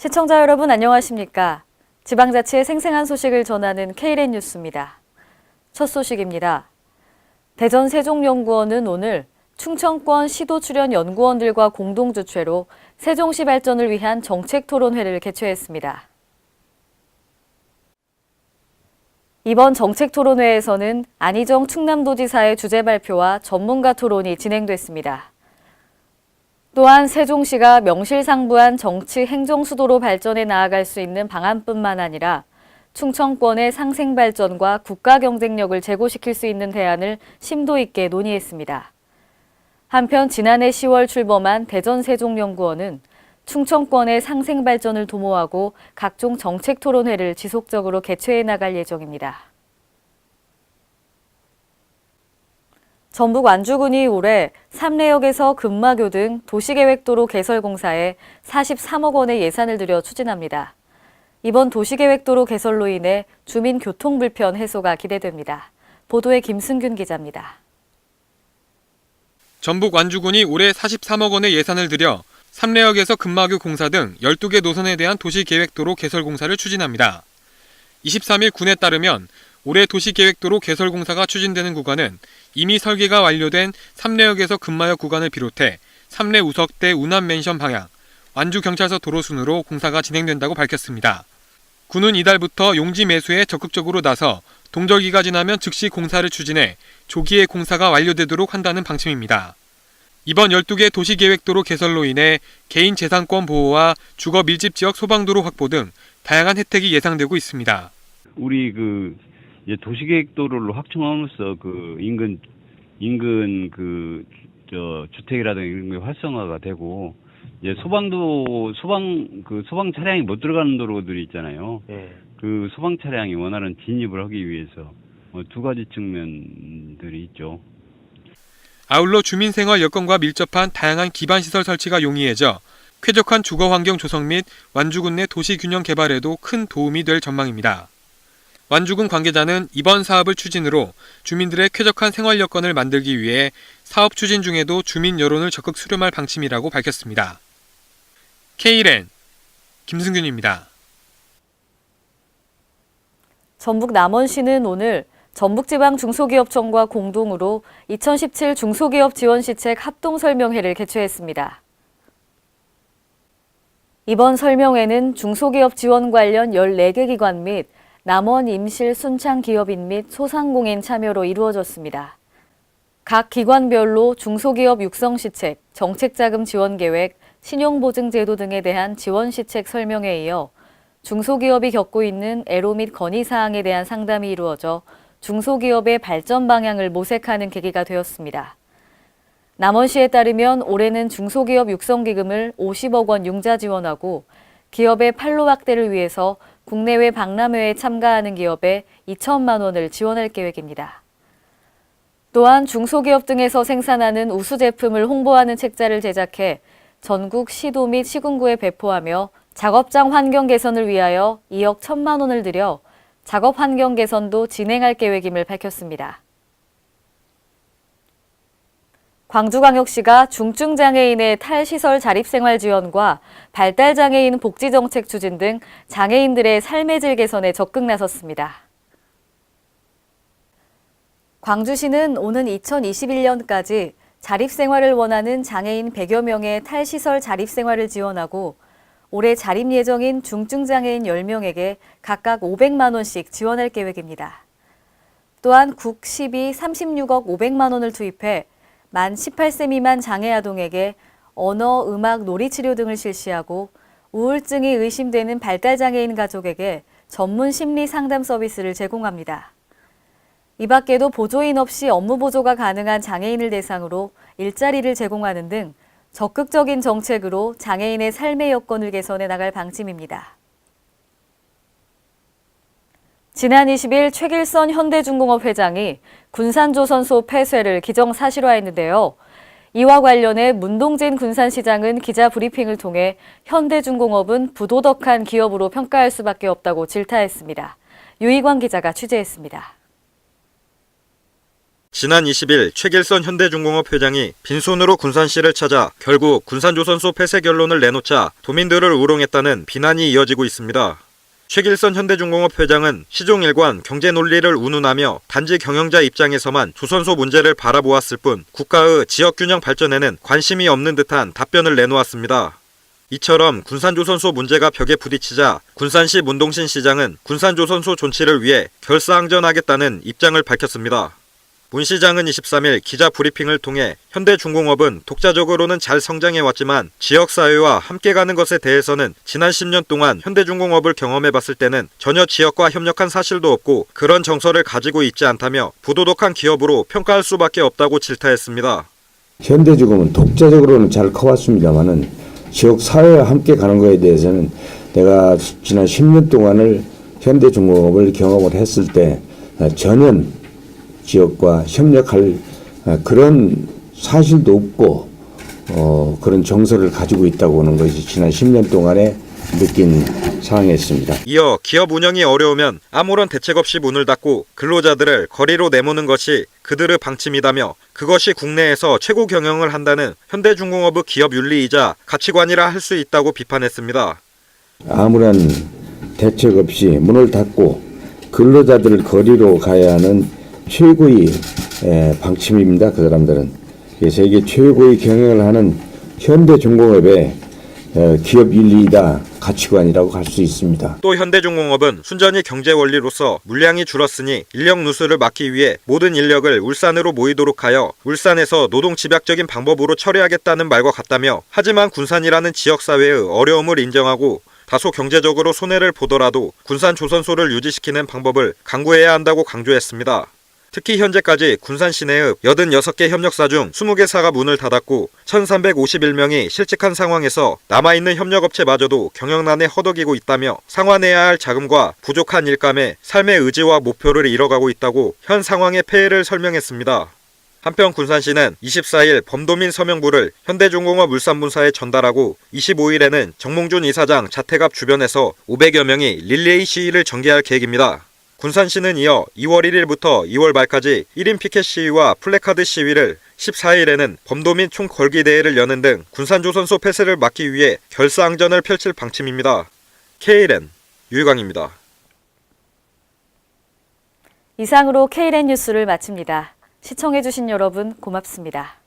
시청자 여러분 안녕하십니까? 지방자치의 생생한 소식을 전하는 K랜 뉴스입니다. 첫 소식입니다. 대전 세종연구원은 오늘 충청권 시도 출연 연구원들과 공동 주최로 세종시 발전을 위한 정책 토론회를 개최했습니다. 이번 정책 토론회에서는 안희정 충남도지사의 주제 발표와 전문가 토론이 진행됐습니다. 또한 세종시가 명실상부한 정치 행정 수도로 발전해 나아갈 수 있는 방안뿐만 아니라 충청권의 상생 발전과 국가 경쟁력을 제고시킬 수 있는 대안을 심도 있게 논의했습니다. 한편 지난해 10월 출범한 대전 세종연구원은 충청권의 상생 발전을 도모하고 각종 정책 토론회를 지속적으로 개최해 나갈 예정입니다. 전북 완주군이 올해 삼례역에서 금마교 등 도시계획도로 개설 공사에 43억 원의 예산을 들여 추진합니다. 이번 도시계획도로 개설로 인해 주민 교통 불편 해소가 기대됩니다. 보도에 김승균 기자입니다. 전북 완주군이 올해 43억 원의 예산을 들여 삼례역에서 금마교 공사 등 12개 노선에 대한 도시계획도로 개설 공사를 추진합니다. 23일 군에 따르면 올해 도시계획도로 개설 공사가 추진되는 구간은 이미 설계가 완료된 삼례역에서 금마역 구간을 비롯해 삼례 우석대 우남맨션 방향, 완주경찰서 도로 순으로 공사가 진행된다고 밝혔습니다. 군은 이달부터 용지 매수에 적극적으로 나서 동절기가 지나면 즉시 공사를 추진해 조기에 공사가 완료되도록 한다는 방침입니다. 이번 12개 도시계획도로 개설로 인해 개인재산권 보호와 주거 밀집 지역 소방도로 확보 등 다양한 혜택이 예상되고 있습니다. 우리 이제 도시계획도로를 확충함으로써 인근 주택이라든가 이런 게 활성화가 되고, 이제 소방 차량이 못 들어가는 도로들이 있잖아요. 네. 그 소방 차량이 원활한 진입을 하기 위해서 두 가지 측면들이 있죠. 아울러 주민생활 여건과 밀접한 다양한 기반시설 설치가 용이해져 쾌적한 주거환경 조성 및 완주군 내 도시균형 개발에도 큰 도움이 될 전망입니다. 완주군 관계자는 이번 사업을 추진으로 주민들의 쾌적한 생활 여건을 만들기 위해 사업 추진 중에도 주민 여론을 적극 수렴할 방침이라고 밝혔습니다. K랜 김승균입니다. 전북 남원시는 오늘 전북지방중소기업청과 공동으로 2017 중소기업 지원시책 합동설명회를 개최했습니다. 이번 설명회는 중소기업 지원 관련 14개 기관 및 남원 임실 순창 기업인 및 소상공인 참여로 이루어졌습니다. 각 기관별로 중소기업 육성시책, 정책자금 지원계획, 신용보증제도 등에 대한 지원시책 설명에 이어 중소기업이 겪고 있는 애로 및 건의사항에 대한 상담이 이루어져 중소기업의 발전 방향을 모색하는 계기가 되었습니다. 남원시에 따르면 올해는 중소기업 육성기금을 50억 원 융자 지원하고 기업의 판로 확대를 위해서 국내외 박람회에 참가하는 기업에 2천만 원을 지원할 계획입니다. 또한 중소기업 등에서 생산하는 우수 제품을 홍보하는 책자를 제작해 전국 시도 및 시군구에 배포하며 작업장 환경 개선을 위하여 2억 1천만 원을 들여 작업 환경 개선도 진행할 계획임을 밝혔습니다. 광주광역시가 중증장애인의 탈시설 자립생활 지원과 발달장애인 복지정책 추진 등 장애인들의 삶의 질 개선에 적극 나섰습니다. 광주시는 오는 2021년까지 자립생활을 원하는 장애인 100여 명의 탈시설 자립생활을 지원하고 올해 자립 예정인 중증장애인 10명에게 각각 500만 원씩 지원할 계획입니다. 또한 국시비 36억 500만 원을 투입해 만 18세 미만 장애아동에게 언어, 음악, 놀이치료 등을 실시하고 우울증이 의심되는 발달장애인 가족에게 전문 심리 상담 서비스를 제공합니다. 이 밖에도 보조인 없이 업무 보조가 가능한 장애인을 대상으로 일자리를 제공하는 등 적극적인 정책으로 장애인의 삶의 여건을 개선해 나갈 방침입니다. 지난 20일 최길선 현대중공업 회장이 군산조선소 폐쇄를 기정사실화했는데요. 이와 관련해 문동진 군산시장은 기자 브리핑을 통해 현대중공업은 부도덕한 기업으로 평가할 수밖에 없다고 질타했습니다. 유희광 기자가 취재했습니다. 지난 20일 최길선 현대중공업 회장이 빈손으로 군산시를 찾아 결국 군산조선소 폐쇄 결론을 내놓자 도민들을 우롱했다는 비난이 이어지고 있습니다. 최길선 현대중공업 회장은 시종일관 경제 논리를 운운하며 단지 경영자 입장에서만 조선소 문제를 바라보았을 뿐 국가의 지역균형 발전에는 관심이 없는 듯한 답변을 내놓았습니다. 이처럼 군산조선소 문제가 벽에 부딪히자 군산시 문동신 시장은 군산조선소 존치를 위해 결사항전하겠다는 입장을 밝혔습니다. 문 시장은 23일 기자 브리핑을 통해 현대중공업은 독자적으로는 잘 성장해왔지만 지역사회와 함께 가는 것에 대해서는 지난 10년 동안 현대중공업을 경험해봤을 때는 전혀 지역과 협력한 사실도 없고 그런 정서를 가지고 있지 않다며 부도덕한 기업으로 평가할 수밖에 없다고 질타했습니다. 현대중공업은 독자적으로는 잘 커왔습니다만은 지역사회와 함께 가는 것에 대해서는 내가 지난 10년 동안을 현대중공업을 경험을 했을 때 전혀 지역과 협력할 그런 사실도 없고 그런 정서를 가지고 있다고 하는 것이 지난 10년 동안에 느낀 상황이었습니다. 이어 기업 운영이 어려우면 아무런 대책 없이 문을 닫고 근로자들을 거리로 내모는 것이 그들의 방침이다며 그것이 국내에서 최고 경영을 한다는 현대중공업의 기업 윤리이자 가치관이라 할 수 있다고 비판했습니다. 아무런 대책 없이 문을 닫고 근로자들을 거리로 가야 하는 최고의 방침입니다. 그 사람들은. 세계 최고의 경영을 하는 현대중공업의 기업 윤리이다 가치관이라고 할 수 있습니다. 또 현대중공업은 순전히 경제 원리로서 물량이 줄었으니 인력 누수를 막기 위해 모든 인력을 울산으로 모이도록 하여 울산에서 노동 집약적인 방법으로 처리하겠다는 말과 같다며 하지만 군산이라는 지역사회의 어려움을 인정하고 다소 경제적으로 손해를 보더라도 군산 조선소를 유지시키는 방법을 강구해야 한다고 강조했습니다. 특히 현재까지 군산 시내의 86개 협력사 중 20개사가 문을 닫았고 1351명이 실직한 상황에서 남아있는 협력업체마저도 경영난에 허덕이고 있다며 상환해야 할 자금과 부족한 일감에 삶의 의지와 목표를 잃어가고 있다고 현 상황의 폐해를 설명했습니다. 한편 군산시는 24일 범도민 서명부를 현대중공업 울산분사에 전달하고 25일에는 정몽준 이사장 자택 앞 주변에서 500여 명이 릴레이 시위를 전개할 계획입니다. 군산시는 이어 2월 1일부터 2월 말까지 1인 피켓 시위와 플래카드 시위를 14일에는 범도민 총걸기 대회를 여는 등 군산조선소 폐쇄를 막기 위해 결사항전을 펼칠 방침입니다. KLN 유희광입니다. 이상으로 KLN 뉴스를 마칩니다. 시청해주신 여러분 고맙습니다.